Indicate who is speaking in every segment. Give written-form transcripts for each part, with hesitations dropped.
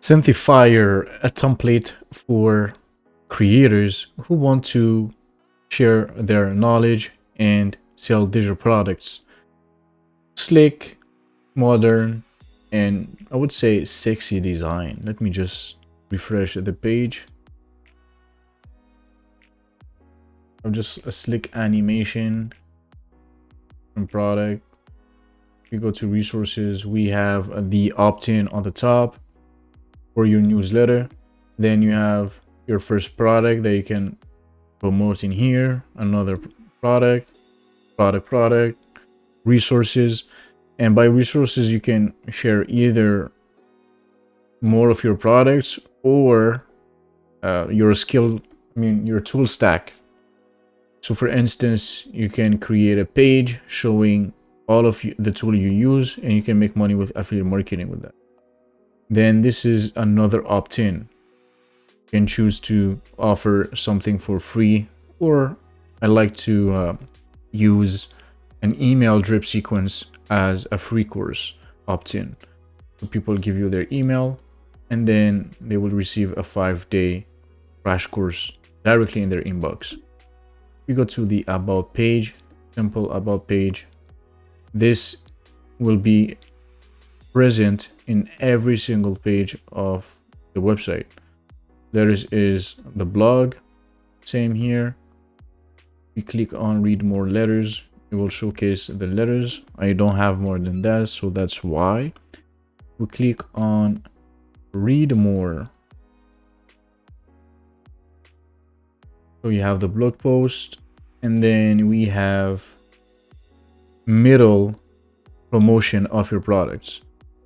Speaker 1: Synthifyer, a template for creators who want to share their knowledge and sell digital products. Slick, modern, and I would say sexy design. Let me just refresh the page. Of just a slick animation from product. We go to resources. We have the opt-in on the top for your newsletter. Then you have your first product that you can promote in here. Another product, resources. And by resources, you can share either more of your products or your your tool stack. So for instance, you can create a page showing all of the tool you use, and you can make money with affiliate marketing with that. Then this is another opt-in. You can choose to offer something for free, or I like to use an email drip sequence as a free course opt-in. So people give you their email, and then they will receive a 5-day crash course directly in their inbox. You go to the about page, simple about page. This will be present in every single page of the website. There is the blog, same here. We click on read more letters. It will showcase the letters. I don't have more than that, so that's why. We click on read more. So you have the blog post, and then we have middle promotion of your products.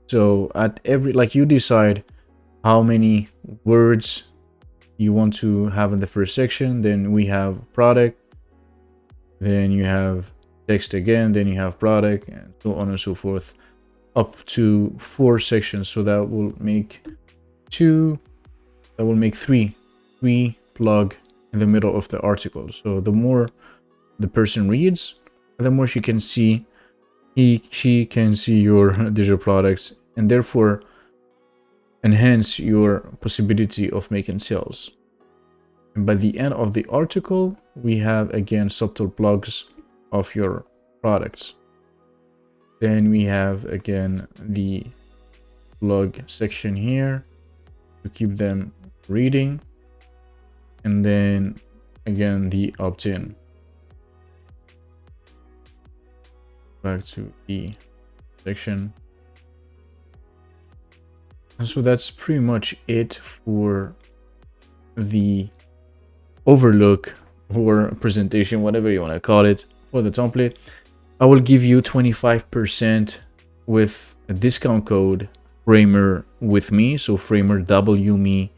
Speaker 1: So at every, like, you decide how many words you want to have in the first section. Then we have product, then you have text again, then you have product, and so on and so forth, up to 4 sections. So that will make three plug in the middle of the article. So the more the person reads, the more she can see can see your digital products, and therefore enhance your possibility of making sales. And by the end of the article, we have again subtle plugs of your products. Then we have again the plug section here to keep them reading, and then again the opt-in. Back to the section. And so that's pretty much it for the overlook or presentation, whatever you want to call it, for the template. I will give you 25% with a discount code Framer with me. So Framer W me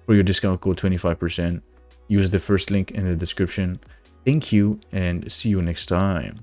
Speaker 1: for your discount code 25%. Use the first link in the description. Thank you, and see you next time.